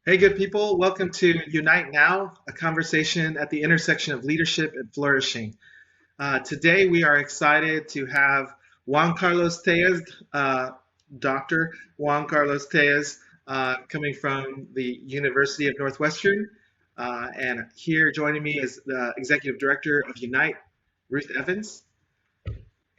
Hey, good people. Welcome to Unite Now, a conversation at the intersection of leadership and flourishing. Today, we are excited to have Juan Carlos Tellez, Dr. Juan Carlos Tellez, coming from the University of Northwestern. And here joining me is the Executive Director of Unite, Ruth Evans.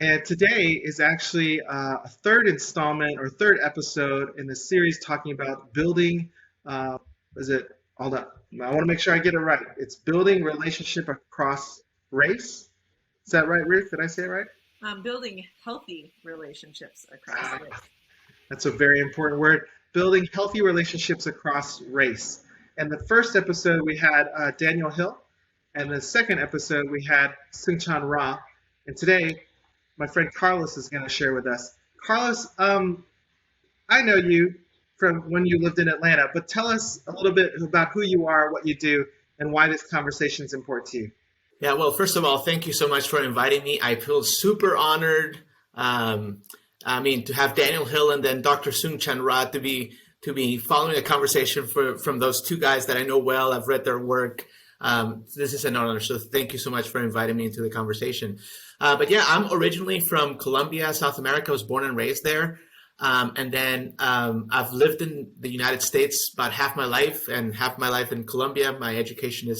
And today is actually a third installment or third episode in the series talking about building. Uh, is it all that? I want to make sure I get it right. It's building relationship across race. Is that right, Ruth? Did I say it right? Building healthy relationships across Ah, race. that's a very important word. Building healthy relationships across race. And the first episode we had Daniel Hill, and the second episode we had Sungchan Ra. And today my friend Carlos is going to share with us. Carlos, I know you from when you lived in Atlanta, but tell us a little bit about who you are, what you do, and why this conversation is important to you. Yeah, well, first of all, thank you so much for inviting me. I feel super honored. Um, to have Daniel Hill and then Dr. Sung Chan Ra to be following a conversation from those two guys that I know well. I've read their work. This is an honor. So thank you so much for inviting me into the conversation. But yeah, I'm originally from Colombia, South America. I was born and raised there. And then I've lived in the United States about half my life and half my life in Colombia. My education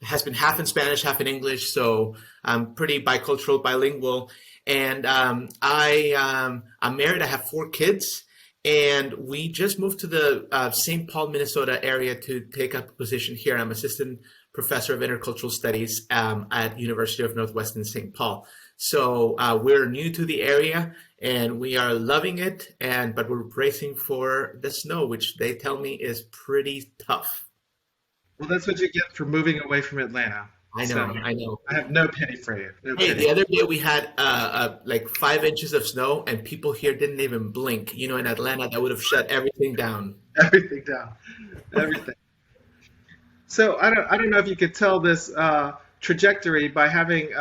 has been half in Spanish, half in English, so I'm pretty bicultural, bilingual. And I'm married. I have 4 kids, and we just moved to the St. Paul, Minnesota area to take up a position here. I'm assistant professor of intercultural studies at University of Northwestern St. Paul. So we're new to the area, and we are loving it. But we're bracing for the snow, which they tell me is pretty tough. Well, that's what you get for moving away from Atlanta. I So know, I know. I have no pity for you. No Hey, pity. the other day we had like 5 inches of snow, and people here didn't even blink. You know, in Atlanta, that would have shut everything down. Everything down. Everything. So I don't know if you could tell this trajectory by having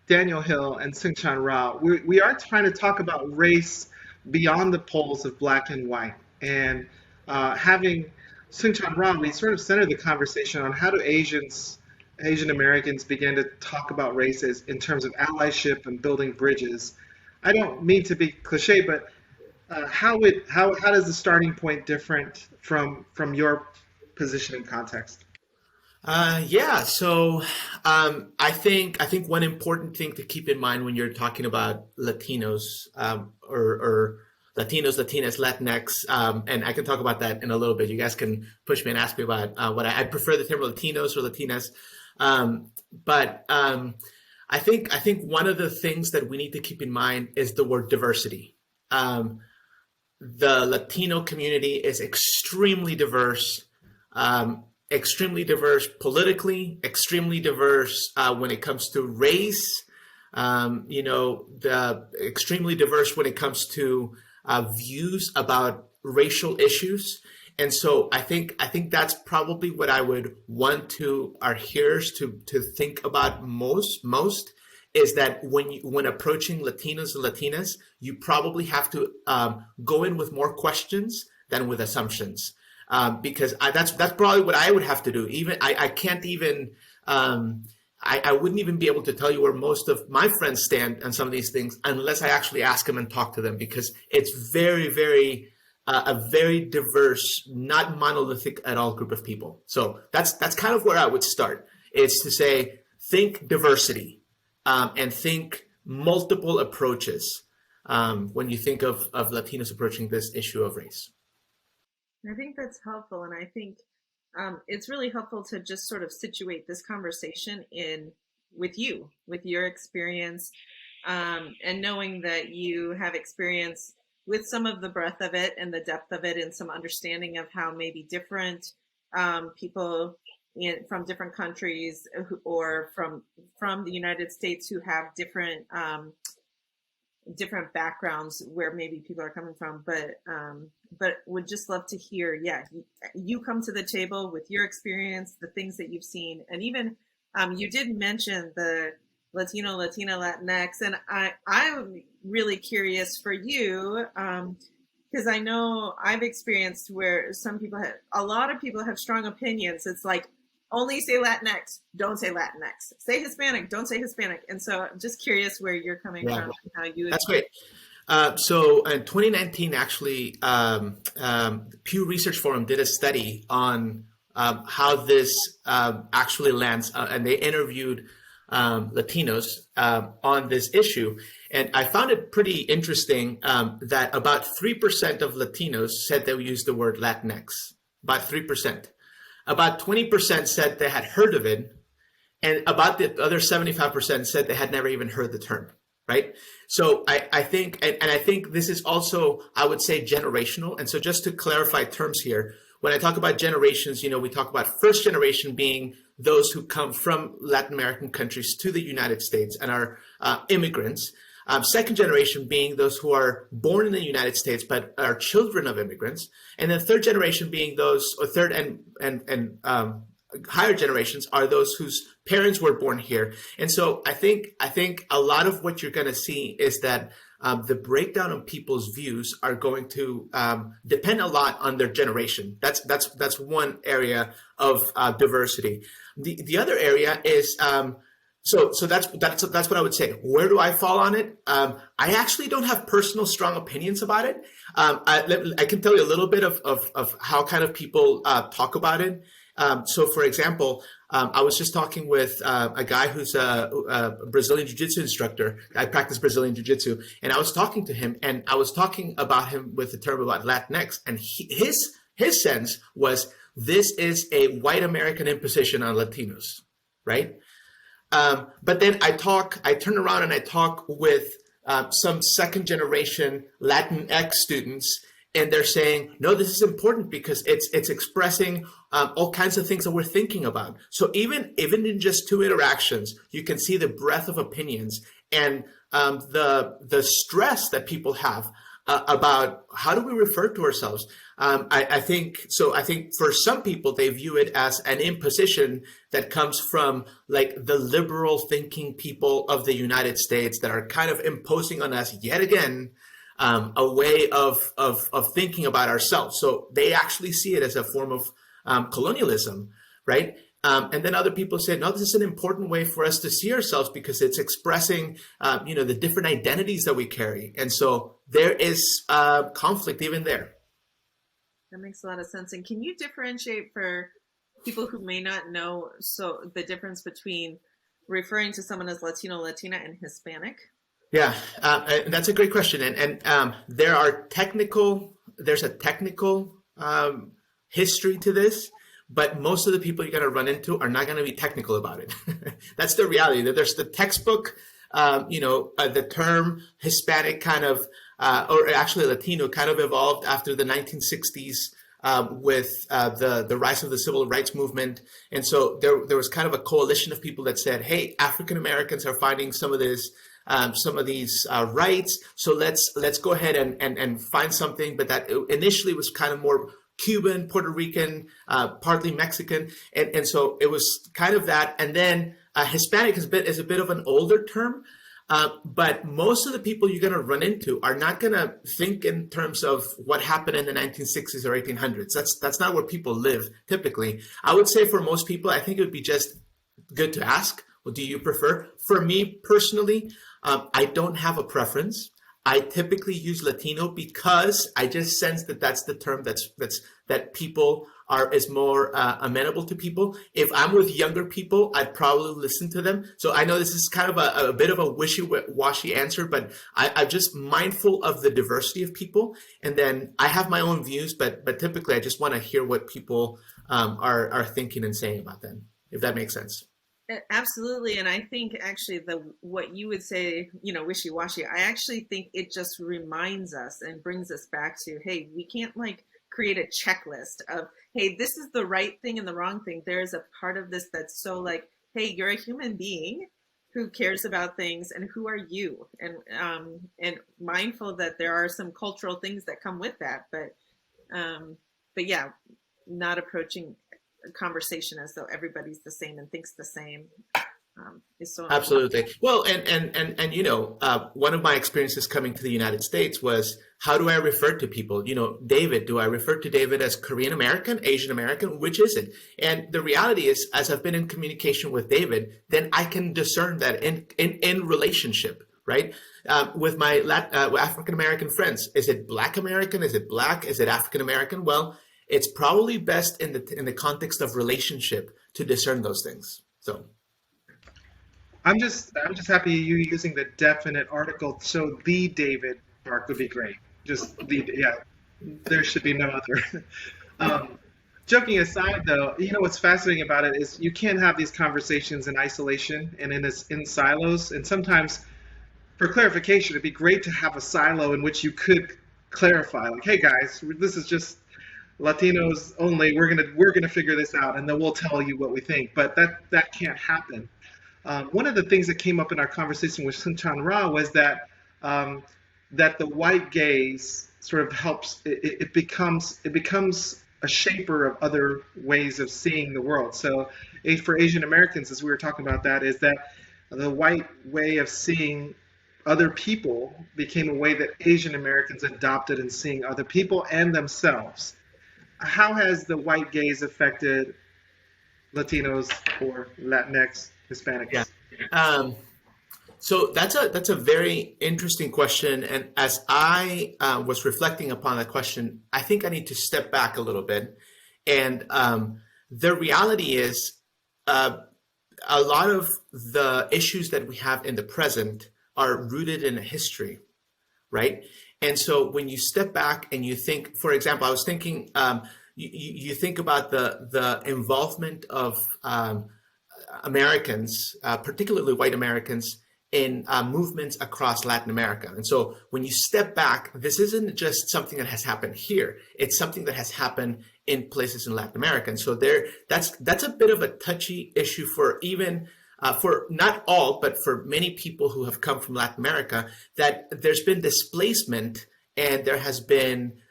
Daniel Hill and Sungchan Rao. We are trying to talk about race beyond the poles of black and white, and having Sungchan Rao, we sort of centered the conversation on how do Asian Americans begin to talk about races in terms of allyship and building bridges. I don't mean to be cliche, but how does the starting point different from your position and context? Yeah, so I think one important thing to keep in mind when you're talking about Latinos or Latinos, Latinas, Latinx, and I can talk about that in a little bit. You guys can push me and ask me about what I prefer the term Latinos or Latinas, but I think one of the things that we need to keep in mind is the word diversity. Um, the Latino community is extremely diverse politically, extremely diverse when it comes to race. The extremely diverse when it comes to views about racial issues. And so I think that's probably what I would want to our hearers to think about most is that when approaching Latinos and Latinas, you probably have to go in with more questions than with assumptions, because that's probably what I would have to do. Even I can't even I wouldn't even be able to tell you where most of my friends stand on some of these things unless I actually ask them and talk to them, because it's a very diverse, not monolithic at all group of people. So that's kind of where I would start. Is to say think diversity, and think multiple approaches when you think of Latinos approaching this issue of race. I think that's helpful, and I think it's really helpful to just sort of situate this conversation in with you, with your experience, and knowing that you have experience with some of the breadth of it and the depth of it, and some understanding of how maybe different people from different countries or from the United States who have different backgrounds where maybe people are coming from, but would just love to hear, yeah, you come to the table with your experience, the things that you've seen, and even you did mention the Latino, Latina, Latinx, and I'm really curious for you. because I know I've experienced where a lot of people have strong opinions. It's like, only say Latinx, don't say Latinx. Say Hispanic, don't say Hispanic. And so I'm just curious where you're coming Yeah, from and how you. that's great. So in 2019, actually, Pew Research Forum did a study on how this actually lands, and they interviewed Latinos on this issue. And I found it pretty interesting that about 3% of Latinos said they would use the word Latinx, about 3%. About 20% said they had heard of it, and about the other 75% said they had never even heard the term, right? So I think, and I think this is also, I would say, generational. And so just to clarify terms here, when I talk about generations, we talk about first generation being those who come from Latin American countries to the United States and are immigrants. Second generation being those who are born in the United States but are children of immigrants, and then third generation being those, or third and higher generations are those whose parents were born here. And so I think a lot of what you're going to see is that the breakdown of people's views are going to depend a lot on their generation. That's one area of diversity. The other area is so that's what I would say. Where do I fall on it? I actually don't have personal strong opinions about it. I can tell you a little bit of how kind of people talk about it. So, for example, I was just talking with a guy who's a Brazilian Jiu-Jitsu instructor. I practice Brazilian Jiu-Jitsu, and I was talking to him, and I was talking about him with the term about Latinx, and his sense was this is a white American imposition on Latinos, right? But then I turn around and I talk with some second generation Latinx students, and they're saying, no, this is important because it's expressing all kinds of things that we're thinking about. So even in just two interactions, you can see the breadth of opinions and the stress that people have about how do we refer to ourselves. I think for some people, they view it as an imposition that comes from like the liberal thinking people of the United States that are kind of imposing on us yet again a way of thinking about ourselves. So they actually see it as a form of colonialism, right? And then other people say, no, this is an important way for us to see ourselves because it's expressing, the different identities that we carry. And so there is conflict even there. That makes a lot of sense. And can you differentiate for people who may not know the difference between referring to someone as Latino, Latina, and Hispanic? Yeah, that's a great question. And there's a technical history to this, but most of the people you're going to run into are not going to be technical about it. That's the reality. That there's the textbook, the term Hispanic kind of, or actually Latino kind of evolved after the 1960s with the rise of the civil rights movement. And so there was kind of a coalition of people that said, hey, African Americans are fighting some of these rights. So let's go ahead and find something. But that initially was kind of more Cuban, Puerto Rican, partly Mexican. And so it was kind of that. And then Hispanic is a bit of an older term. But most of the people you're going to run into are not going to think in terms of what happened in the 1960s or 1800s. That's not where people live typically. I would say for most people, I think it would be just good to ask, well, do you prefer? For me personally, I don't have a preference. I typically use Latino because I just sense that that's the term that people is more amenable to people. If I'm with younger people, I'd probably listen to them. So I know this is kind of a bit of a wishy-washy answer, but I'm just mindful of the diversity of people. And then I have my own views, but typically I just want to hear what people are thinking and saying about them, if that makes sense. Absolutely. And I think actually what you would say, wishy-washy, I actually think it just reminds us and brings us back to, hey, we can't create a checklist of, hey, this is the right thing and the wrong thing. There is a part of this that's so hey, you're a human being who cares about things, and who are you? And mindful that there are some cultural things that come with that, but yeah, not approaching a conversation as though everybody's the same and thinks the same. is so important. Absolutely. Well, and one of my experiences coming to the United States was, how do I refer to people? David, do I refer to David as Korean American, Asian American? Which is it? And the reality is, as I've been in communication with David, then I can discern that in relationship, right? With my African American friends, is it Black American? Is it Black? Is it African American? Well, it's probably best in the context of relationship to discern those things. So. I'm just happy you using the definite article. So the David part would be great. Just yeah. There should be no other. Joking aside, though, what's fascinating about it is you can't have these conversations in isolation and in silos. And sometimes, for clarification, it'd be great to have a silo in which you could clarify, like, "Hey guys, this is just Latinos only. We're gonna figure this out, and then we'll tell you what we think." But that can't happen. One of the things that came up in our conversation with Soong-Chan Rah was that that the white gaze sort of helps. It becomes a shaper of other ways of seeing the world. So for Asian Americans, as we were talking about, that is that the white way of seeing other people became a way that Asian Americans adopted in seeing other people and themselves. How has the white gaze affected Latinos or Latinx, Hispanics? Yeah. So that's a very interesting question. And as I was reflecting upon that question, I think I need to step back a little bit. And the reality is, a lot of the issues that we have in the present are rooted in a history, right? And so when you step back and you think, for example, I was thinking, you think about the involvement of Americans, particularly white Americans, in movements across Latin America. And so when you step back, this isn't just something that has happened here. It's something that has happened in places in Latin America. And so that's a bit of a touchy issue for even for not all, but for many people who have come from Latin America, that there's been displacement and there has been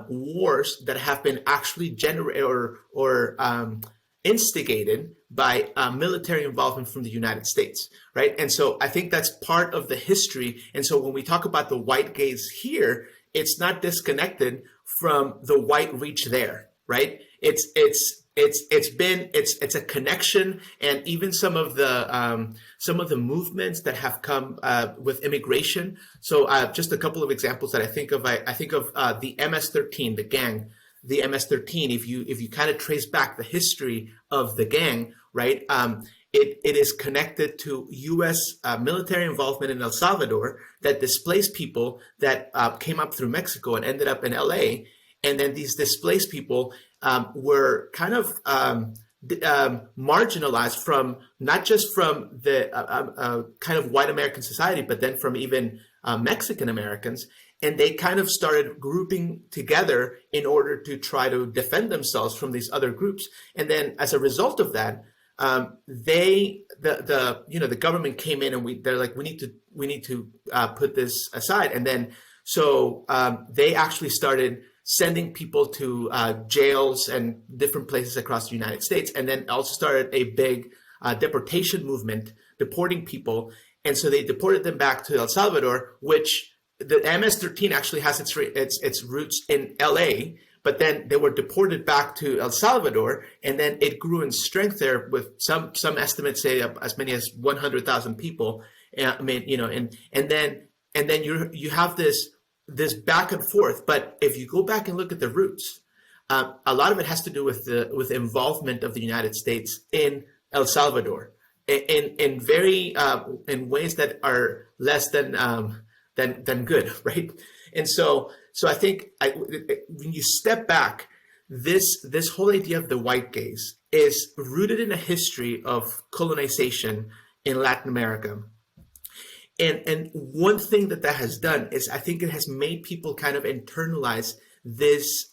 wars that have been actually generated or instigated by military involvement from the United States, right? And so I think that's part of the history. And so when we talk about the white gaze here, it's not disconnected from the white reach there, right? It's a connection, and even some of the movements that have come with immigration. So just a couple of examples that I think of. I think of the MS-13, the gang. The MS-13, if you kind of trace back the history of the gang, right, it is connected to U.S. Military involvement in El Salvador that displaced people that came up through Mexico and ended up in L.A. And then these displaced people were kind of marginalized from not just from the kind of white American society, but then from even Mexican Americans. And they kind of started grouping together in order to try to defend themselves from these other groups. And then as a result of that, the government came in and they're like, we need to put this aside. And then so they actually started sending people to jails and different places across the United States, and then also started a big deportation movement, deporting people. And so they deported them back to El Salvador, which the MS-13 actually has its roots in LA, but then they were deported back to El Salvador, and then it grew in strength there with some estimates say as many as 100,000 people. I mean, and then you have this back and forth. But if you go back and look at the roots, a lot of it has to do with the involvement of the United States in El Salvador in ways that are less than good, right? And so I think when you step back, this whole idea of the white gaze is rooted in a history of colonization in Latin America. And one thing that has done is I think it has made people kind of internalize this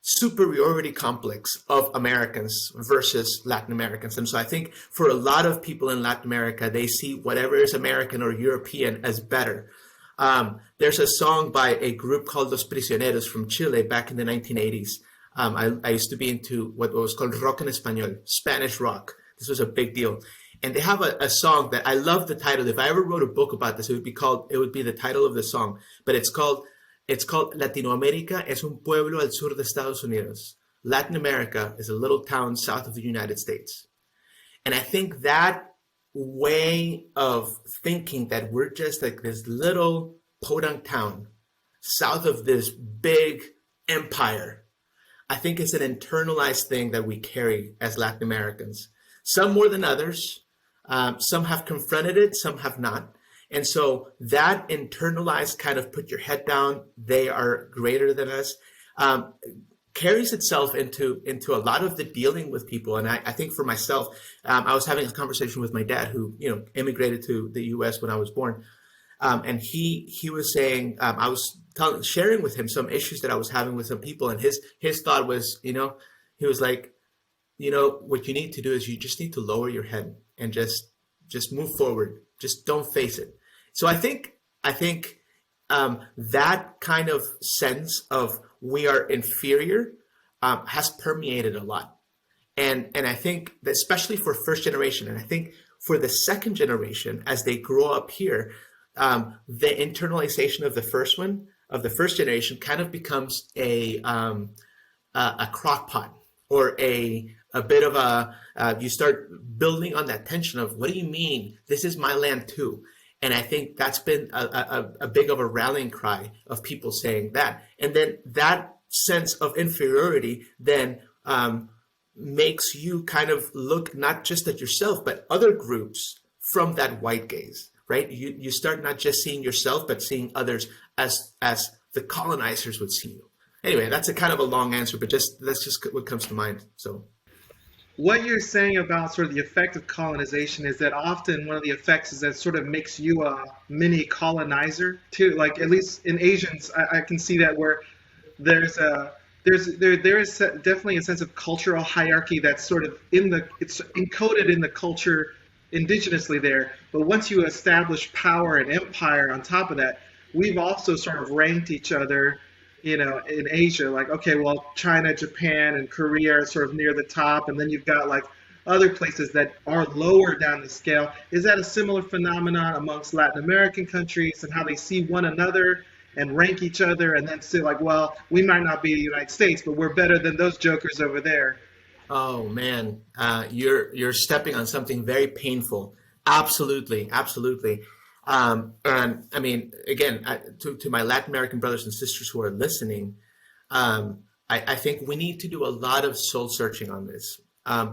superiority complex of Americans versus Latin Americans. And so I think for a lot of people in Latin America, they see whatever is American or European as better. There's a song by a group called Los Prisioneros from Chile back in the 1980s. I used to be into what was called rock en español, Spanish rock. This was a big deal. And they have a song that I love the title. If I ever wrote a book about this, it would be the title of the song. But it's called Latinoamérica es un pueblo al sur de Estados Unidos. Latin America is a little town south of the United States. And I think that way of thinking that we're just like this little podunk town south of this big empire, I think it's an internalized thing that we carry as Latin Americans. Some more than others. Some have confronted it, some have not. And so that internalized kind of put your head down, they are greater than us, carries itself into a lot of the dealing with people. And I think for myself, I was having a conversation with my dad who, immigrated to the US when I was born. And he was saying, I was sharing with him some issues that I was having with some people. And his thought was, he was like, what you need to do is you just need to lower your head and just move forward. Just don't face it. So I think that kind of sense of we are inferior has permeated a lot. And I think that especially for first generation, and I think for the second generation, as they grow up here, the internalization of the first generation kind of becomes a crock pot, or a bit of you start building on that tension of, what do you mean? This is my land too. And I think that's been a big of a rallying cry of people saying that. And then that sense of inferiority then makes you kind of look not just at yourself, but other groups from that white gaze, right? You start not just seeing yourself, but seeing others as the colonizers would see you. Anyway, that's a kind of a long answer, but that's just what comes to mind. So What you're saying about sort of the effect of colonization is that often one of the effects is that it sort of makes you a mini colonizer too. Like, at least in Asians, I can see that, where there's definitely a sense of cultural hierarchy that's sort of it's encoded in the culture indigenously there. But once you establish power and empire on top of that, we've also sort of ranked each other, in Asia. Like, okay, well, China, Japan, and Korea are sort of near the top, and then you've got like other places that are lower down the scale. Is that a similar phenomenon amongst Latin American countries, and how they see one another and rank each other, and then say like, well, we might not be the United States, but we're better than those jokers over there? Oh man, you're stepping on something very painful. Absolutely, absolutely. And I mean, again, to my Latin American brothers and sisters who are listening, I think we need to do a lot of soul searching on this,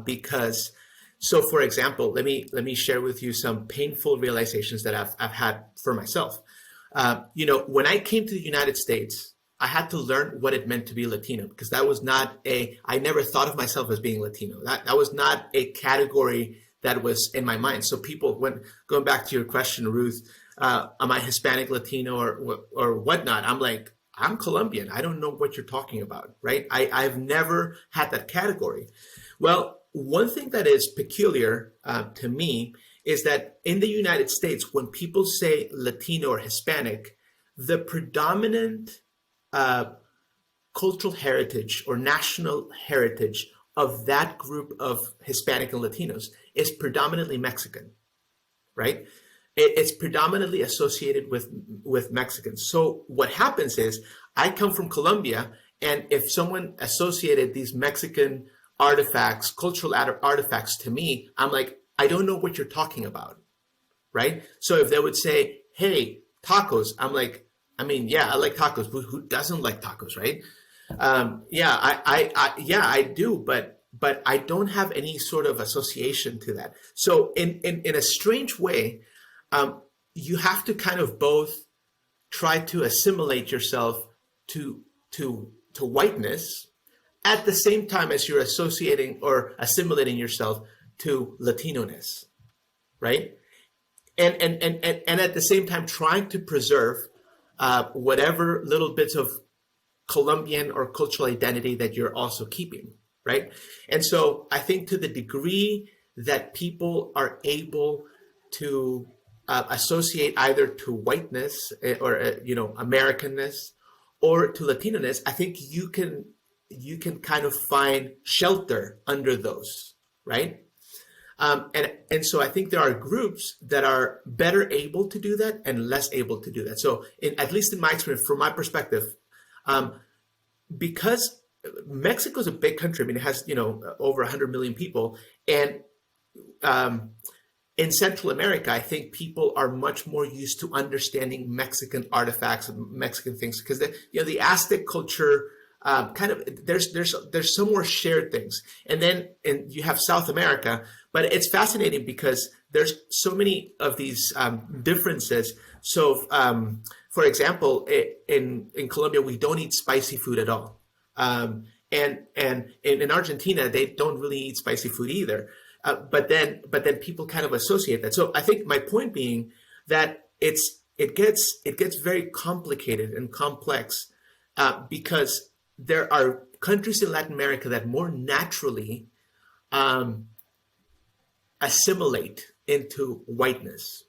because. So, for example, let me share with you some painful realizations that I've had for myself. When I came to the United States, I had to learn what it meant to be Latino, because that was not I never thought of myself as being Latino. That was not a category that was in my mind. So people, when going back to your question, Ruth, am I Hispanic, Latino, or whatnot? I'm like, I'm Colombian. I don't know what you're talking about, right? I've never had that category. Well, one thing that is peculiar to me is that in the United States, when people say Latino or Hispanic, the predominant cultural heritage or national heritage of that group of Hispanic and Latinos is predominantly Mexican, right? It's predominantly associated with Mexicans. So what happens is, I come from Colombia, and if someone associated these Mexican artifacts, cultural artifacts to me, I'm like, I don't know what you're talking about, right? So if they would say, hey, tacos, I'm like, I mean, yeah, I like tacos, but who doesn't like tacos, right? I do, but I don't have any sort of association to that. So in a strange way, you have to kind of both try to assimilate yourself to whiteness at the same time as you're associating or assimilating yourself to Latino-ness, right? And at the same time trying to preserve whatever little bits of Colombian or cultural identity that you're also keeping, right? And so I think to the degree that people are able to associate either to whiteness or Americanness or to Latino-ness, I think you can kind of find shelter under those, right? And so I think there are groups that are better able to do that and less able to do that. So at least in my experience, from my perspective, um, because Mexico is a big country. I mean, it has, over 100 million people. And um, in Central America, I think people are much more used to understanding Mexican artifacts and Mexican things because the Aztec culture kind of there's some more shared things, and then you have South America, but it's fascinating because there's so many of these differences. So, for example, in Colombia, we don't eat spicy food at all, and in Argentina, they don't really eat spicy food either. But then people kind of associate that. So I think my point being that it gets very complicated and complex because there are countries in Latin America that more naturally assimilate into whiteness,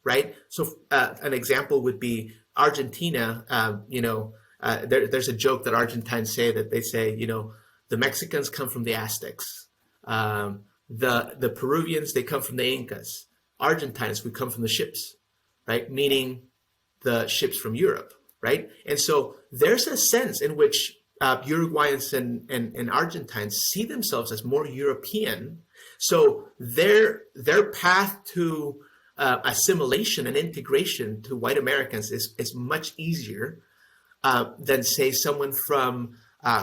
right? So an example would be Argentina. There's a joke that Argentines say that they say, the Mexicans come from the Aztecs. The Peruvians, they come from the Incas. Argentines, we come from the ships, right? Meaning the ships from Europe, right? And so there's a sense in which Uruguayans and Argentines see themselves as more European. So their path to assimilation and integration to white Americans is much easier than, say, someone from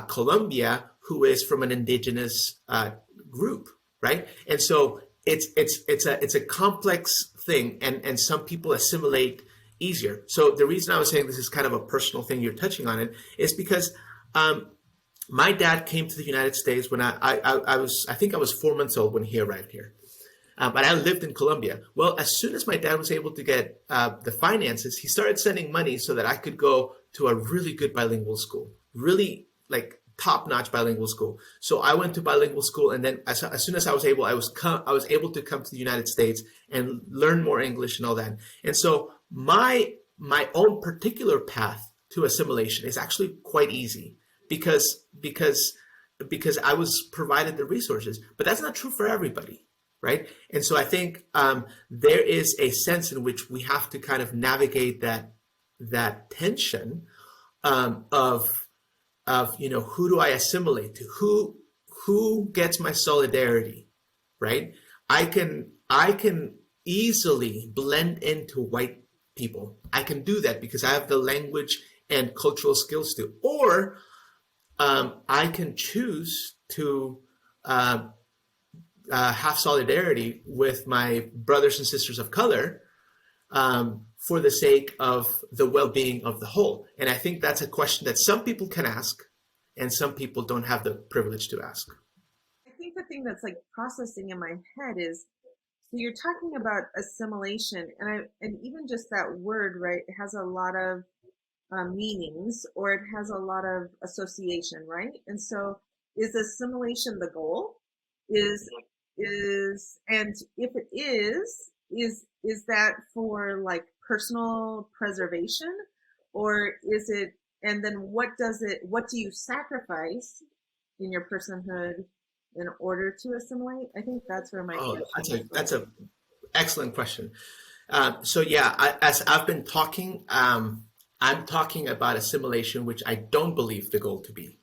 Colombia who is from an indigenous group, right? And so it's a complex thing, and some people assimilate easier. So the reason I was saying this is kind of a personal thing, you're touching on it, is because my dad came to the United States when I think I was 4 months old when he arrived here. But I lived in Colombia. Well, as soon as my dad was able to get the finances, he started sending money so that I could go to a really good bilingual school, really like top-notch bilingual school. So I went to bilingual school, and then as soon as I was able, I was able to come to the United States and learn more English and all that. And so my own particular path to assimilation is actually quite easy because I was provided the resources. But that's not true for everybody, right? And so I think there is a sense in which we have to kind of navigate that tension of who do I assimilate to, who gets my solidarity, right? I can easily blend into white people. I can do that because I have the language and cultural skills to, or I can choose to have solidarity with my brothers and sisters of color for the sake of the well-being of the whole. And I think that's a question that some people can ask and some people don't have the privilege to ask. I think the thing that's like processing in my head is, so you're talking about assimilation, and even just that word, right, it has a lot of meanings, or it has a lot of association, right? And so is assimilation the goal? And if it is that for like personal preservation, or is it, and then what do you sacrifice in your personhood in order to assimilate? I think that's where my that's a excellent question. So yeah, as I've been talking, I'm talking about assimilation, which I don't believe the goal to be,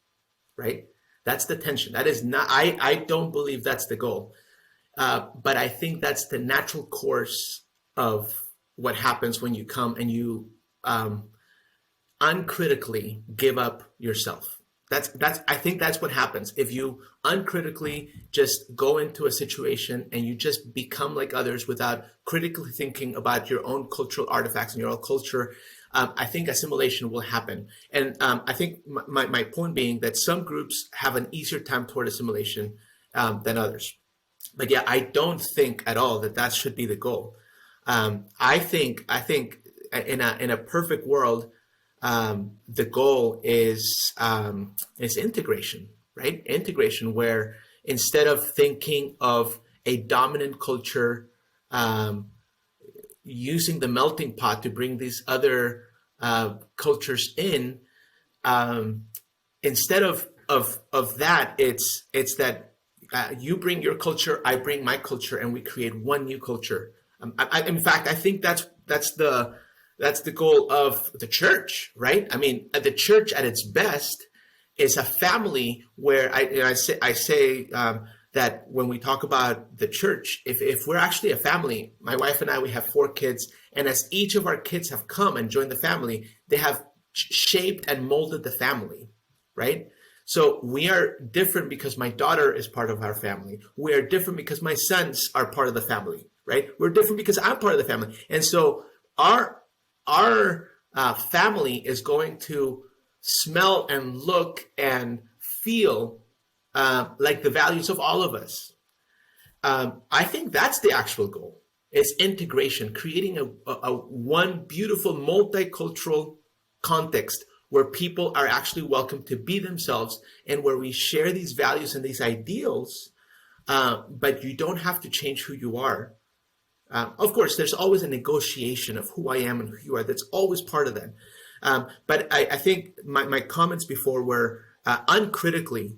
right? That's the tension. That is not, I don't believe that's the goal. But I think that's the natural course of what happens when you come and you uncritically give up yourself. I think that's what happens if you uncritically just go into a situation and you just become like others without critically thinking about your own cultural artifacts and your own culture. I think assimilation will happen. And I think my point being that some groups have an easier time toward assimilation than others. But yeah, I don't think at all that should be the goal. I think in a perfect world, the goal is integration, right? Integration, where instead of thinking of a dominant culture using the melting pot to bring these other cultures in, instead of that, it's that You bring your culture, I bring my culture, and we create one new culture. In fact, I think that's the goal of the church, right? I mean, the church at its best is a family where I say that when we talk about the church, if we're actually a family, my wife and I, we have 4 kids, and as each of our kids have come and joined the family, they have shaped and molded the family, right? So we are different because my daughter is part of our family. We are different because my sons are part of the family, right? We're different because I'm part of the family. And so our family is going to smell and look and feel like the values of all of us. I think that's the actual goal. It's integration, creating a one beautiful multicultural context where people are actually welcome to be themselves and where we share these values and these ideals, but you don't have to change who you are. Of course, there's always a negotiation of who I am and who you are. That's always part of that. But I think my comments before were uncritically.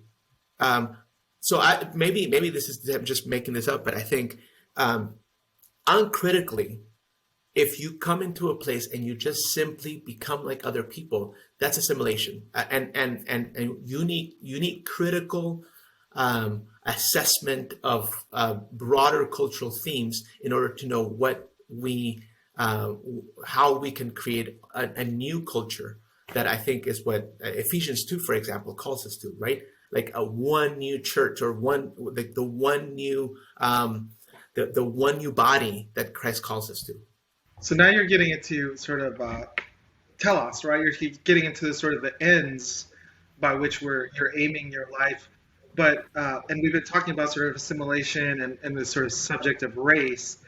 Maybe this is just making this up, but I think uncritically, if you come into a place and you just simply become like other people, that's assimilation. And you need critical assessment of broader cultural themes in order to know how we can create a new culture that I think is what Ephesians 2, for example, calls us to, right? Like a one new church, or the one new body that Christ calls us to. So now you're getting into sort of telos, right? You're getting into the sort of the ends by which you're aiming your life. But and we've been talking about sort of assimilation and the sort of subject of race.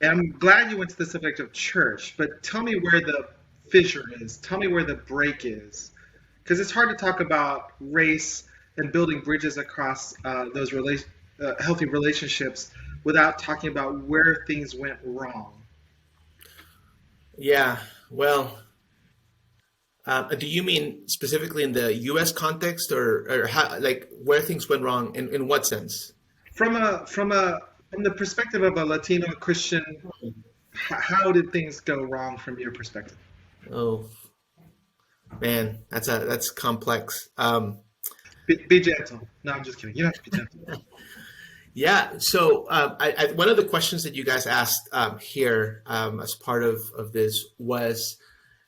And I'm glad you went to the subject of church, but tell me where the fissure is. Tell me where the break is. Because it's hard to talk about race and building bridges across those healthy relationships without talking about where things went wrong. Yeah, well, do you mean specifically in the U.S. context, or how, like where things went wrong in what sense? From the perspective of a Latino Christian, how did things go wrong from your perspective? Oh man, that's complex. Be gentle. No, I'm just kidding. You don't have to be gentle. Yeah. So one of the questions that you guys asked here as part of this was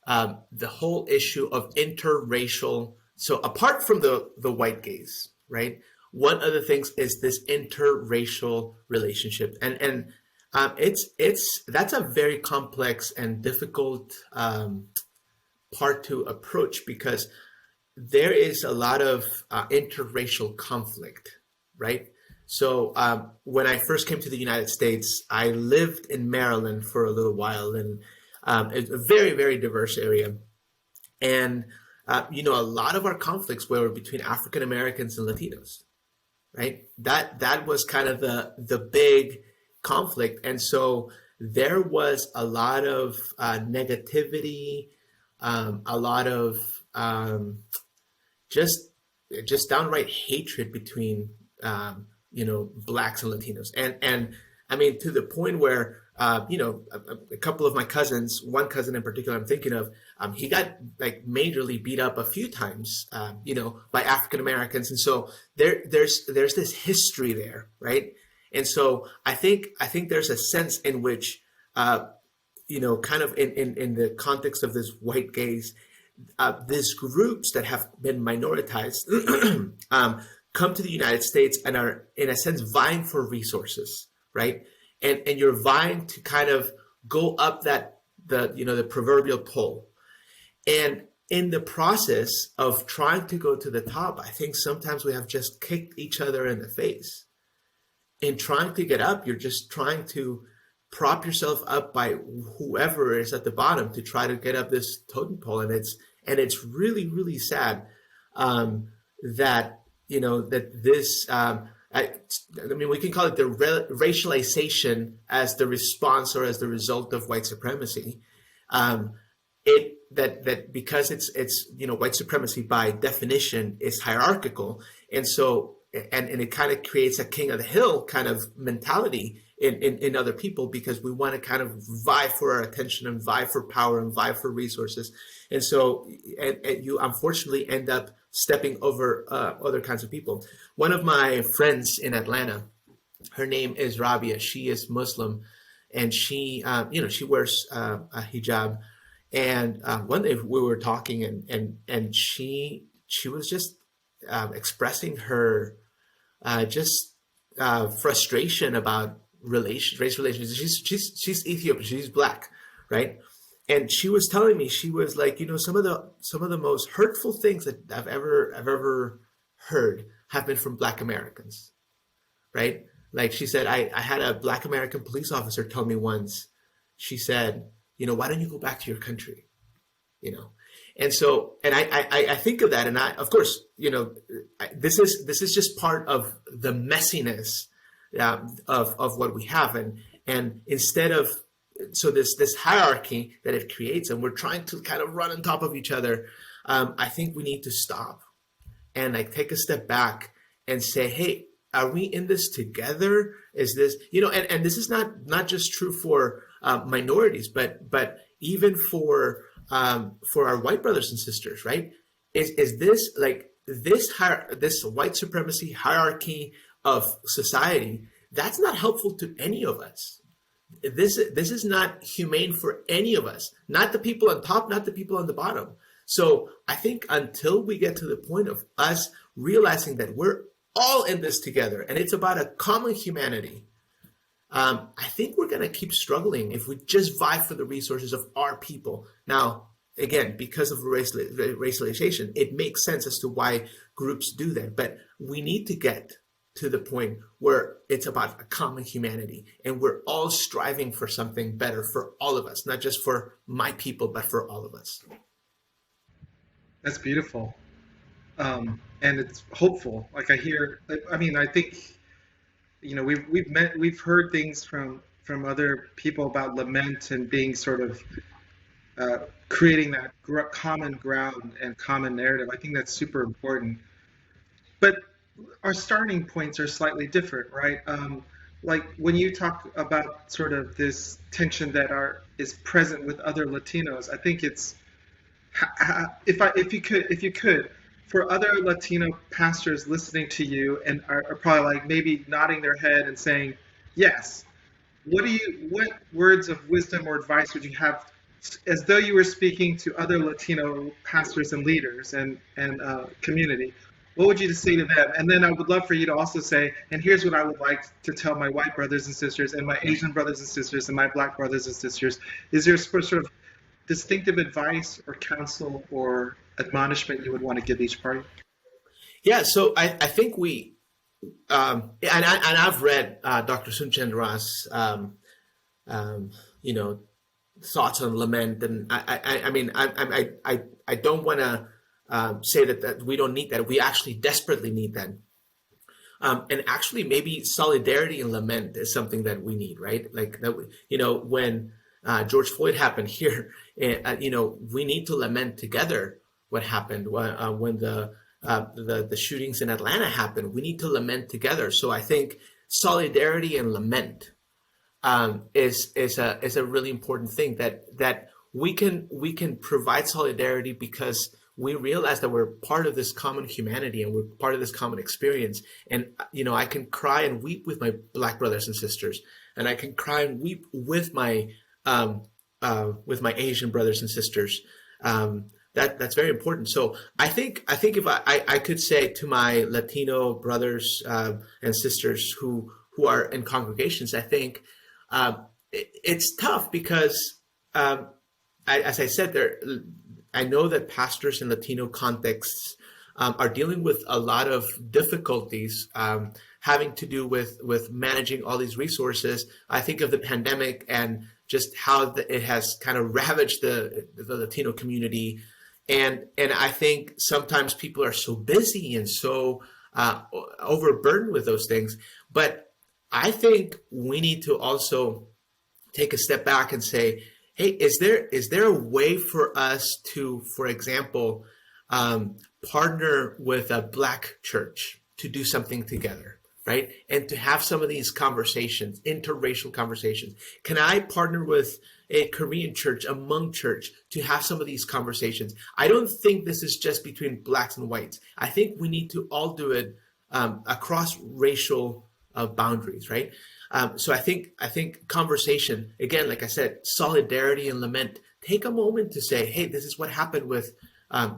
the whole issue of interracial. So apart from the white gaze, right? One of the things is this interracial relationship, and that's a very complex and difficult part to approach, because there is a lot of interracial conflict, right? So when I first came to the United States, I lived in Maryland for a little while, and it's a very, very diverse area. And, a lot of our conflicts were between African Americans and Latinos, right? That was kind of the big conflict. And so there was a lot of negativity, a lot of just downright hatred between blacks and Latinos, and I mean, to the point where a couple of my cousins, one cousin in particular I'm thinking of, he got like majorly beat up a few times, by African Americans, and so there's this history there, right? And so I think there's a sense in which kind of in the context of this white gaze, these groups that have been minoritized come to the United States and are, in a sense, vying for resources, right? And you're vying to kind of go up the proverbial pole. And in the process of trying to go to the top, I think sometimes we have just kicked each other in the face. In trying to get up, you're just trying to prop yourself up by whoever is at the bottom to try to get up this totem pole. And it's really, really sad that this, I mean, we can call it the racialization as the response or as the result of white supremacy. That because it's white supremacy by definition is hierarchical, and so and it kind of creates a king of the hill kind of mentality in other people, because we want to kind of vie for our attention and vie for power and vie for resources. And so and you unfortunately end up stepping over other kinds of people. One of my friends in Atlanta, her name is Rabia. She is Muslim, and she she wears a hijab. And one day we were talking, and she was just expressing her frustration about race relations. She's Ethiopian. She's black, right? And she was telling me, she was like, some of the most hurtful things that I've ever heard have been from Black Americans, right? Like she said, I had a Black American police officer tell me once. She said, why don't you go back to your country? And so, and I think of that, and of course, this is just part of the messiness of what we have, and instead of, so this hierarchy that it creates, and we're trying to kind of run on top of each other. I think we need to stop and like take a step back and say, hey, are we in this together? Is this, and this is not just true for minorities, but even for our white brothers and sisters, right? Is this like this white supremacy hierarchy of society? That's not helpful to any of us. This is not humane for any of us, not the people on top, not the people on the bottom. So I think until we get to the point of us realizing that we're all in this together and it's about a common humanity, I think we're going to keep struggling if we just vie for the resources of our people. Now, again, because of racialization, it makes sense as to why groups do that. But we need to get to the point where it's about a common humanity and we're all striving for something better for all of us, not just for my people, but for all of us. That's beautiful. And it's hopeful. Like I think, we've heard things from other people about lament and being sort of creating that common ground and common narrative. I think that's super important. But our starting points are slightly different, right? Like when you talk about sort of this tension that is present with other Latinos, I think it's if you could, for other Latino pastors listening to you and are probably like maybe nodding their head and saying, yes, what words of wisdom or advice would you have, as though you were speaking to other Latino pastors and leaders and community? What would you say to them? And then I would love for you to also say, and here's what I would like to tell my white brothers and sisters and my Asian brothers and sisters and my black brothers and sisters. Is there sort of distinctive advice or counsel or admonishment you would want to give each party? Yeah, so I think we, and I've read Dr. Soong-Chan Rah's, thoughts on lament, and I don't want to say that we don't need that. We actually desperately need that. And actually, maybe solidarity and lament is something that we need, right? Like that, when George Floyd happened here, we need to lament together what happened when the shootings in Atlanta happened. We need to lament together. So I think solidarity and lament is a really important thing, that we can provide solidarity because we realize that we're part of this common humanity and we're part of this common experience. And I can cry and weep with my black brothers and sisters, and I can cry and weep with my Asian brothers and sisters. That's very important. So I think if I could say to my Latino brothers and sisters who are in congregations, I think it's tough because, as I said, I know that pastors in Latino contexts are dealing with a lot of difficulties having to do with managing all these resources. I think of the pandemic and just how it has kind of ravaged the Latino community. And I think sometimes people are so busy and so overburdened with those things. But I think we need to also take a step back and say, hey, is there a way for us to, for example, partner with a black church to do something together, right? And to have some of these conversations, interracial conversations. Can I partner with a Korean church, a Hmong church, to have some of these conversations? I don't think this is just between blacks and whites. I think we need to all do it across racial boundaries, right? So I think conversation, again, like I said, solidarity and lament. Take a moment to say, hey, this is what happened with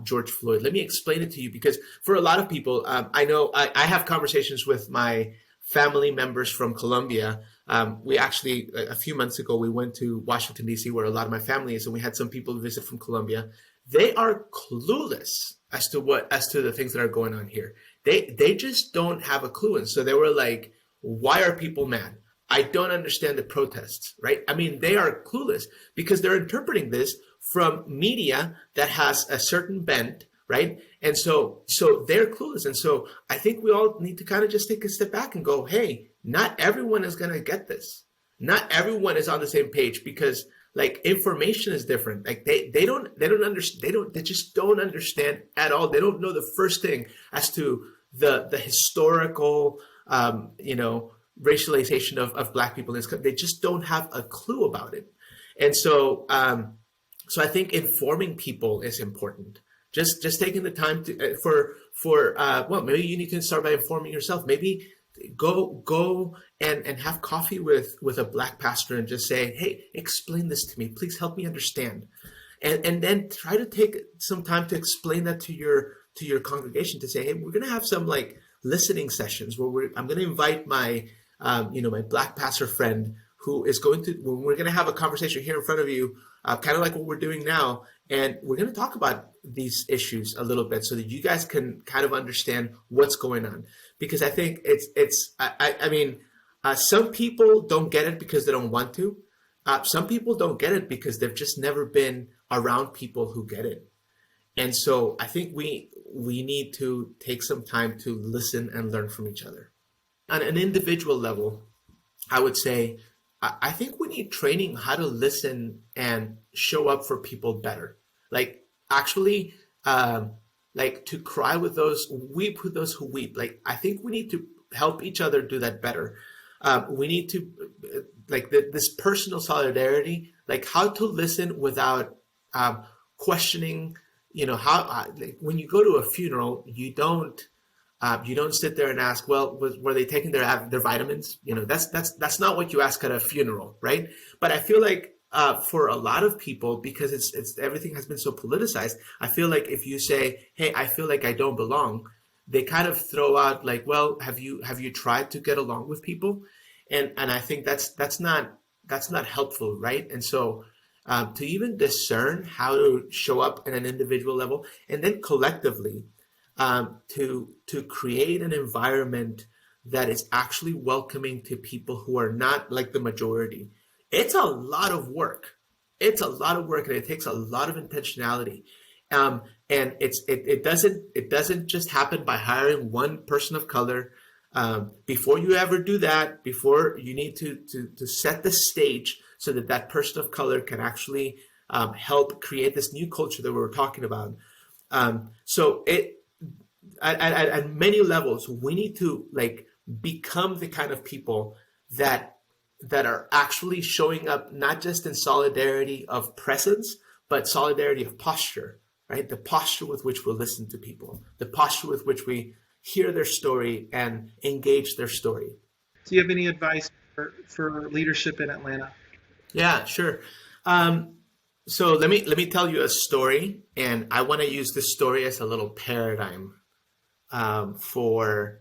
George Floyd. Let me explain it to you, because for a lot of people, I know I have conversations with my family members from Colombia. We actually, a few months ago, we went to Washington, D.C., where a lot of my family is, and we had some people visit from Colombia. They are clueless as to the things that are going on here. They just don't have a clue. And so they were like, why are people mad? I don't understand the protests, right? I mean, they are clueless because they're interpreting this from media that has a certain bent, right? And so they're clueless. And so I think we all need to kind of just take a step back and go, hey, not everyone is going to get this. Not everyone is on the same page, because like information is different. Like they just don't understand at all. They don't know the first thing as to the historical, racialization of Black people in this country. They just don't have a clue about it. And so, so I think informing people is important. Just taking the time to well, maybe you need to start by informing yourself. Maybe go and have coffee with a Black pastor and just say, hey, explain this to me. Please help me understand. And then try to take some time to explain that to your congregation, to say, hey, we're going to have some like listening sessions where I'm going to invite my my Black pastor friend who is we're going to have a conversation here in front of you, kind of like what we're doing now. And we're going to talk about these issues a little bit so that you guys can kind of understand what's going on. Because I think some people don't get it because they don't want to. Some people don't get it because they've just never been around people who get it. And so I think we need to take some time to listen and learn from each other. On an individual level, I would say, I think we need training how to listen and show up for people better. Like actually, like to cry with those, weep with those who weep. Like I think we need to help each other do that better. We need to this personal solidarity, like how to listen without questioning. How when you go to a funeral, you don't sit there and ask, well, were they taking their vitamins? That's not what you ask at a funeral, right? But I feel like for a lot of people, because it's everything has been so politicized, I feel like if you say, hey, I feel like I don't belong, they kind of throw out like, well, have you tried to get along with people? And I think that's not helpful, right? And so to even discern how to show up in an individual level and then collectively, to create an environment that is actually welcoming to people who are not like the majority. It's a lot of work. It's a lot of work, and it takes a lot of intentionality. And it doesn't just happen by hiring one person of color. Before you ever do that, before you need to set the stage so that person of color can actually help create this new culture that we were talking about. So at many levels, we need to like become the kind of people that are actually showing up not just in solidarity of presence, but solidarity of posture, right? The posture with which we listen to people, the posture with which we hear their story and engage their story. Do you have any advice for leadership in Atlanta? Yeah, sure. So let me tell you a story, and I want to use this story as a little paradigm for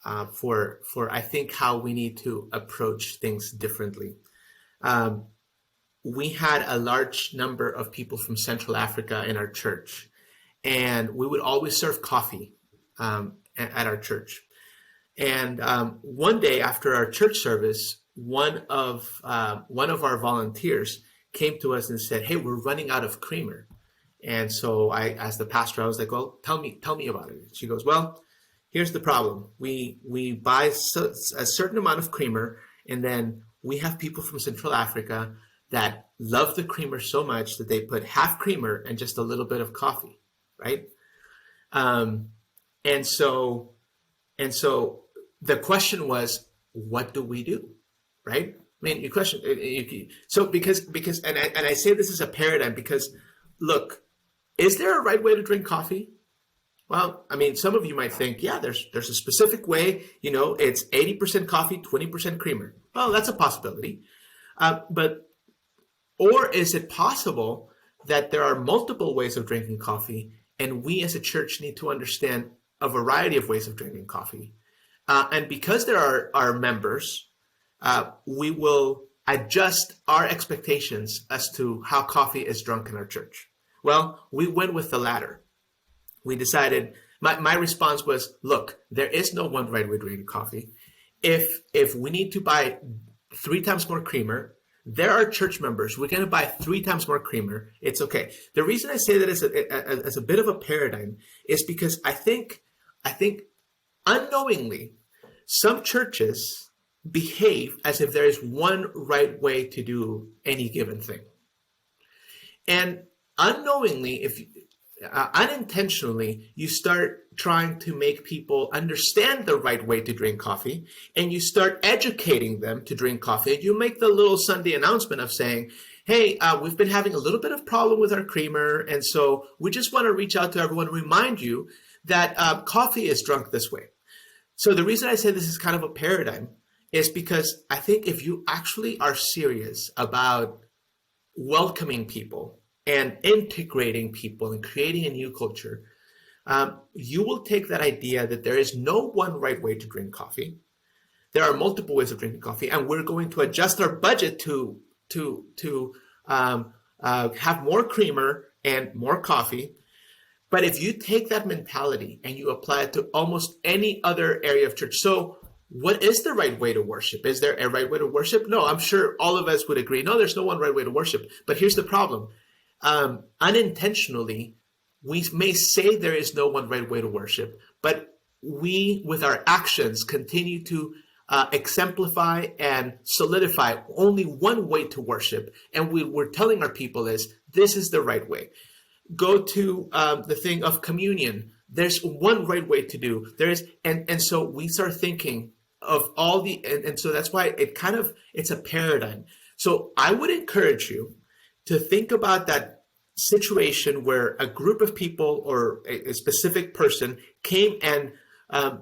I think how we need to approach things differently. We had a large number of people from Central Africa in our church, and we would always serve coffee at our church. And one day after our church service, one of our volunteers came to us and said, "Hey, we're running out of creamer." And so I, as the pastor, I was like, "Well, tell me about it." She goes, "Well, here's the problem. We buy a certain amount of creamer, and then we have people from Central Africa that love the creamer so much that they put half creamer and just a little bit of coffee, right?" And so And so the question was, what do we do? Right? I mean, you question. So because and I say this is a paradigm because, look, is there a right way to drink coffee? Well, I mean, some of you might think, yeah, there's a specific way. It's 80% coffee, 20% creamer. Well, that's a possibility. But or is it possible that there are multiple ways of drinking coffee, and we as a church need to understand a variety of ways of drinking coffee? And because there are our members, we will adjust our expectations as to how coffee is drunk in our church. Well, we went with the latter. We decided, my response was, look, there is no one right way to drink coffee. If we need to buy 3 times more creamer, there are church members. We're going to buy 3 times more creamer. It's okay. The reason I say that as a bit of a paradigm is because I think unknowingly, some churches behave as if there is one right way to do any given thing. And unknowingly, unintentionally, you start trying to make people understand the right way to drink coffee, and you start educating them to drink coffee. You make the little Sunday announcement of saying, hey, we've been having a little bit of problem with our creamer, and so we just want to reach out to everyone, remind you that coffee is drunk this way. So the reason I say this is kind of a paradigm is because I think if you actually are serious about welcoming people and integrating people and creating a new culture, you will take that idea that there is no one right way to drink coffee. There are multiple ways of drinking coffee, and we're going to adjust our budget to have more creamer and more coffee. But if you take that mentality and you apply it to almost any other area of church, so what is the right way to worship? Is there a right way to worship? No, I'm sure all of us would agree. No, there's no one right way to worship. But here's the problem. Unintentionally, we may say there is no one right way to worship, but we, with our actions, continue to exemplify and solidify only one way to worship. And we're telling our people is, this is the right way. Go to the thing of communion. There's one right way to do. And so we start thinking of all and so that's why it's a paradigm. So I would encourage you to think about that situation where a group of people or a specific person came and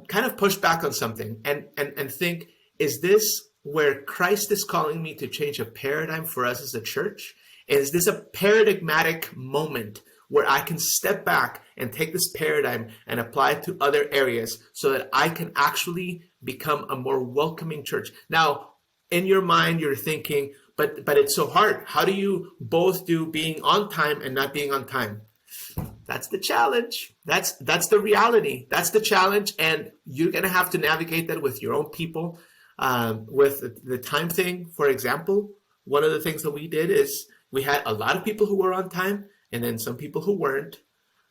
kind of pushed back on something and think, is this where Christ is calling me to change a paradigm for us as a church? Is this a paradigmatic moment where I can step back and take this paradigm and apply it to other areas so that I can actually become a more welcoming church? Now, in your mind, you're thinking, but it's so hard. How do you both do being on time and not being on time? That's the challenge. That's the reality. That's the challenge. And you're going to have to navigate that with your own people. With the time thing, for example, one of the things that we did is we had a lot of people who were on time and then some people who weren't.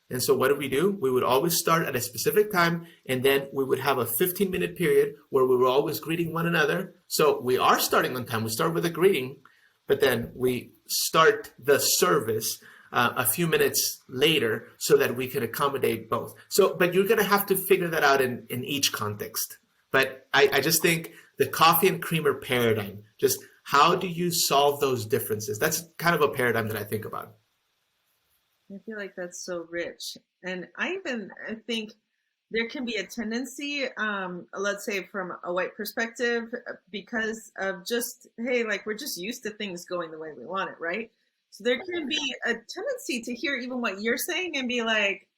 And so what did we do? We would always start at a specific time, and then we would have a 15-minute period where we were always greeting one another. So we are starting on time. We start with a greeting, but then we start the service a few minutes later so that we can accommodate both. So, but you're going to have to figure that out in each context. But I just think the coffee and creamer paradigm, just how do you solve those differences? That's kind of a paradigm that I think about. I feel like that's so rich. And I think there can be a tendency, let's say from a white perspective, because of just, hey, like we're just used to things going the way we want it, right? So there can be a tendency to hear even what you're saying and be like,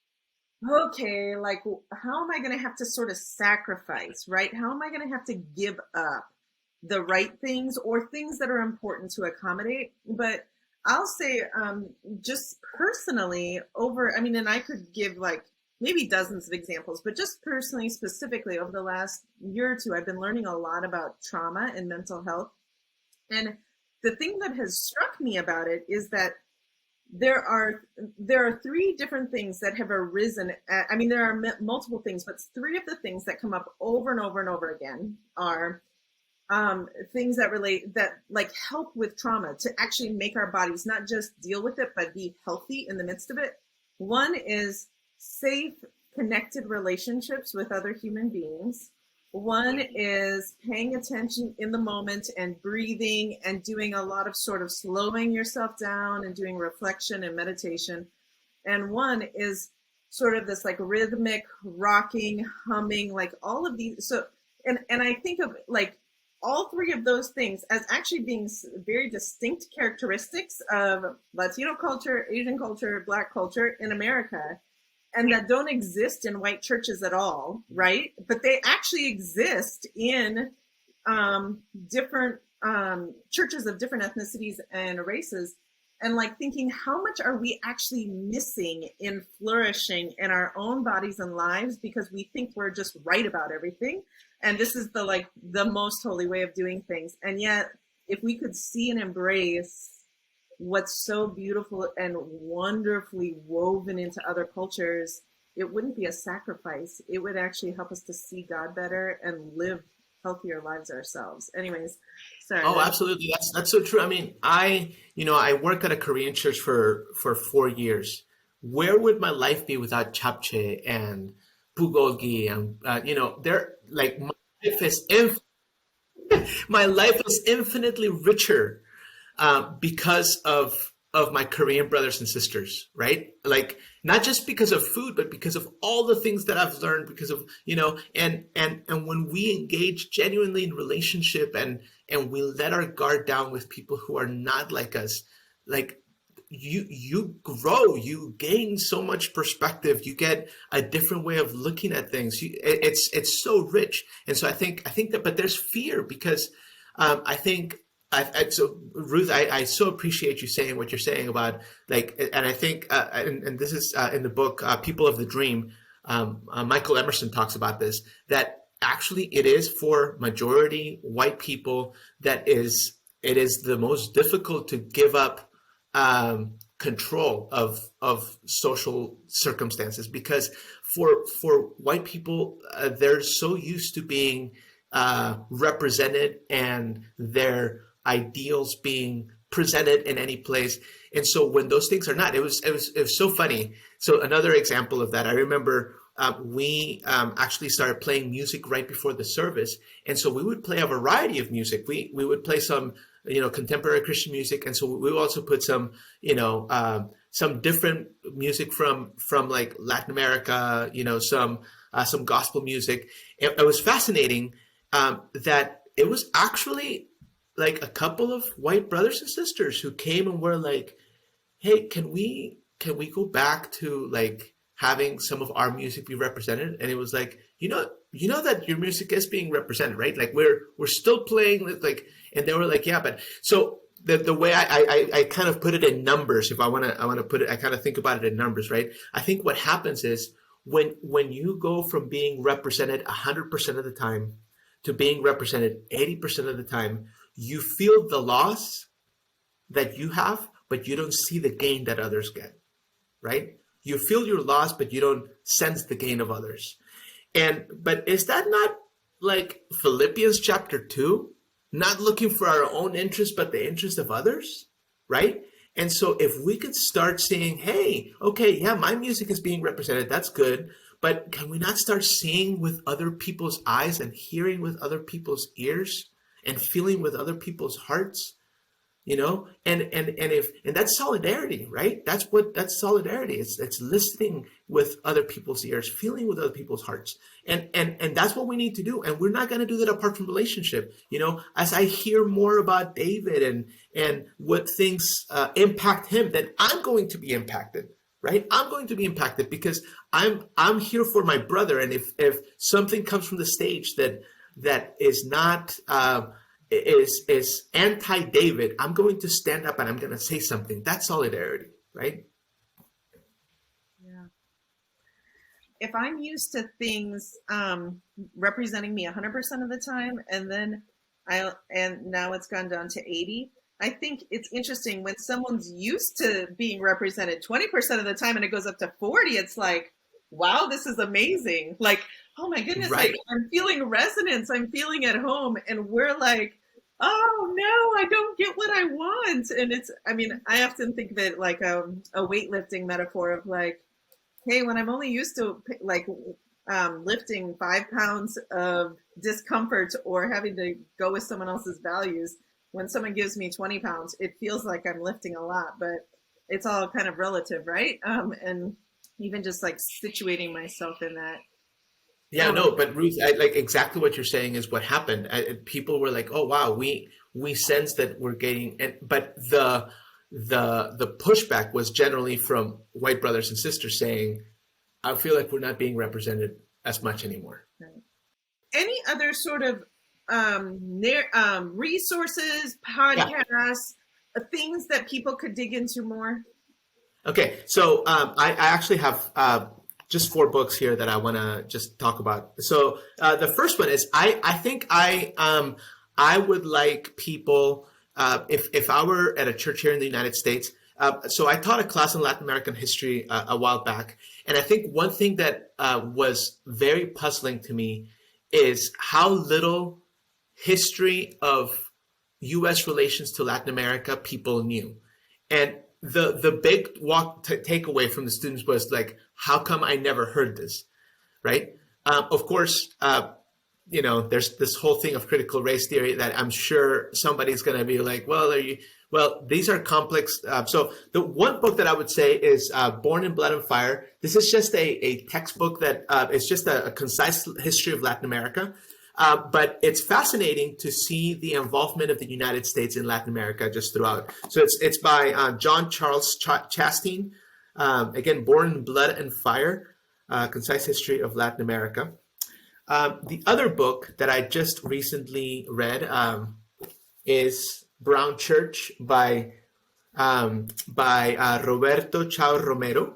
okay, like how am I going to have to sort of sacrifice, right? How am I going to have to give up the right things or things that are important to accommodate? But I'll say just personally and I could give like maybe dozens of examples, but just personally, specifically over the last year or two, I've been learning a lot about trauma and mental health. And the thing that has struck me about it is that there are 3 different things that have arisen. There are multiple things, but 3 of the things that come up over and over and over again are things that like help with trauma to actually make our bodies not just deal with it, but be healthy in the midst of it. One is safe, connected relationships with other human beings. One is paying attention in the moment and breathing and doing a lot of sort of slowing yourself down and doing reflection and meditation. And one is sort of this like rhythmic rocking, humming, like all of these. So, and I think of like all three of those things as actually being very distinct characteristics of Latino culture, Asian culture, Black culture in America, and that don't exist in white churches at all, right? But they actually exist in different churches of different ethnicities and races. And like thinking, how much are we actually missing in flourishing in our own bodies and lives because we think we're just right about everything, and this is the most holy way of doing things. And yet, if we could see and embrace what's so beautiful and wonderfully woven into other cultures, it wouldn't be a sacrifice. It would actually help us to see God better and live healthier lives ourselves. Anyways, sorry. Oh, absolutely. That's so true. I mean, I worked at a Korean church for 4 years. Where would my life be without japchae and bulgogi and they're like my life is infinitely richer because of my Korean brothers and sisters, right? Like not just because of food, but because of all the things that I've learned, because of and when we engage genuinely in relationship and we let our guard down with people who are not like us, like you grow, you gain so much perspective, you get a different way of looking at things. It's so rich, and so I think that, but there's fear because I think. So Ruth, I so appreciate you saying what you're saying about and I think, and this is in the book, People of the Dream, Michael Emerson talks about this, that actually it is for majority white people it is the most difficult to give up control of social circumstances, because for white people, they're so used to being represented and their ideals being presented in any place. And so when those things are not, it was so funny. So another example of that, I remember we actually started playing music right before the service. And so we would play a variety of music. We would play some, contemporary Christian music. And so we would also put some, some different music from like Latin America, some gospel music. It was fascinating that it was actually like a couple of white brothers and sisters who came and were like, hey, can we go back to like having some of our music be represented? And it was like, you know that your music is being represented, right? Like we're still playing like, and they were like, yeah, but so the way I kind of put it in numbers, if I want to put it, I kind of think about it in numbers, right? I think what happens is when you go from being represented 100% of the time to being represented 80% of the time, you feel the loss that you have, but you don't see the gain that others get, right? You feel your loss, but you don't sense the gain of others. But is that not like Philippians chapter 2? Not looking for our own interest, but the interest of others, right? And so if we could start saying, hey, okay, yeah, my music is being represented, that's good, but can we not start seeing with other people's eyes and hearing with other people's ears and feeling with other people's hearts, and that's solidarity, right? That's solidarity. It's listening with other people's ears, feeling with other people's hearts. And that's what we need to do. And we're not going to do that apart from relationship. As I hear more about David and what things impact him, then I'm going to be impacted. Right? I'm going to be impacted because I'm here for my brother. And if something comes from the stage that is not is anti-David, I'm going to stand up and I'm going to say something. That's solidarity, right? Yeah. If I'm used to things representing me 100% of the time, and now it's gone down to 80. I think it's interesting when someone's used to being represented 20% of the time and it goes up to 40, it's like, wow, this is amazing. Like, oh my goodness, right. Like I'm feeling resonance. I'm feeling at home. And we're like, oh no, I don't get what I want. And I often think of it like a weightlifting metaphor of like, hey, when I'm only used to like lifting 5 pounds of discomfort or having to go with someone else's values, when someone gives me 20 pounds, it feels like I'm lifting a lot, but it's all kind of relative, right? And even just like situating myself in that. Yeah, no, but Ruth, like exactly what you're saying is what happened. People were like, "Oh, wow, we sense that we're getting," but the pushback was generally from white brothers and sisters saying, "I feel like we're not being represented as much anymore." Right. Any other sort of resources, Yeah. podcasts, things that people could dig into more? Okay, so I actually have just four books here that I want to just talk about. So the first one is I think I would like people if I were at a church here in the United States. So I taught a class in Latin American history a while back, and I think one thing that was very puzzling to me is how little history of U.S. relations to Latin America people knew. And the big takeaway from the students was like, how come I never heard this, right? Of course, there's this whole thing of critical race theory that I'm sure somebody's going to be like, well, these are complex. So the one book that I would say is Born in Blood and Fire. This is just a textbook that is just a concise history of Latin America. But it's fascinating to see the involvement of the United States in Latin America just throughout. So it's by John Charles Chastain. Again, Born in Blood and Fire, Concise History of Latin America. The other book that I just recently read is Brown Church by Roberto Chao Romero.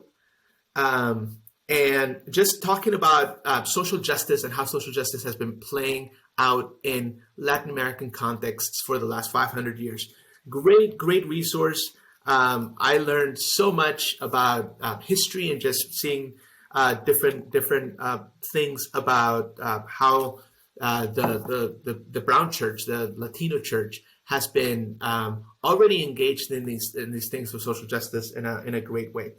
And just talking about social justice and how social justice has been playing out in Latin American contexts for the last 500 years. Great resource. I learned so much about history and just seeing different things about how the Brown Church, the Latino Church, has been already engaged in these things of social justice in a great way.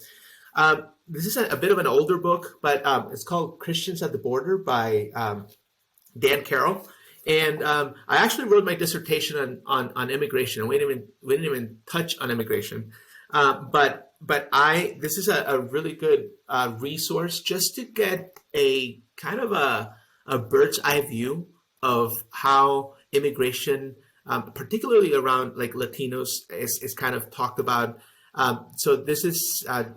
This is a bit of an older book, but it's called Christians at the Border by Dan Carroll. And I actually wrote my dissertation on immigration. We didn't even touch on immigration. But this is a really good resource just to get a kind of a bird's eye view of how immigration, particularly around like Latinos, is kind of talked about. So this is I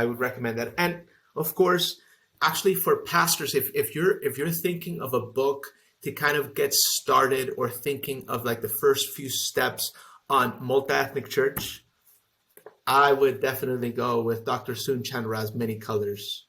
would recommend that. And of course, actually for pastors, if you're thinking of a book to kind of get started or thinking of like the first few steps on multi-ethnic church, I would definitely go with Dr. Soong-Chan Rah's Many Colors.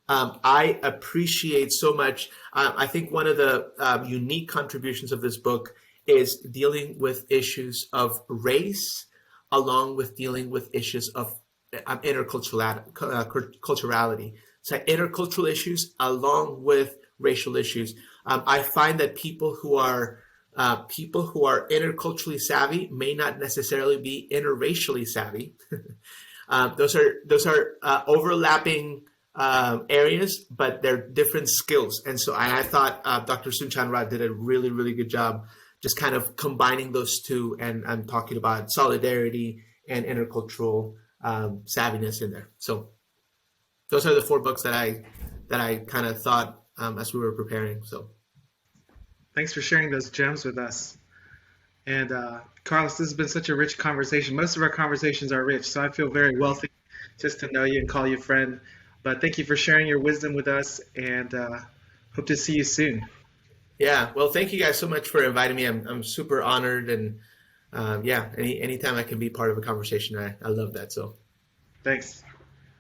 I appreciate so much. I think one of the unique contributions of this book is dealing with issues of race, along with dealing with issues of interculturality. So intercultural issues along with racial issues. I find that people who are interculturally savvy may not necessarily be interracially savvy. Those are overlapping areas, but they're different skills. And so I thought Dr. Soong-Chan Rah did a really, really good job just kind of combining those two, and I'm talking about solidarity and intercultural savviness in there. So those are the four books that I kind of thought as we were preparing. So thanks for sharing those gems with us. And Carlos, this has been such a rich conversation. Most of our conversations are rich, so I feel very wealthy just to know you and call you friend. But thank you for sharing your wisdom with us, and hope to see you soon. Yeah, well, thank you guys so much for inviting me. I'm super honored, and anytime I can be part of a conversation, I love that. So thanks.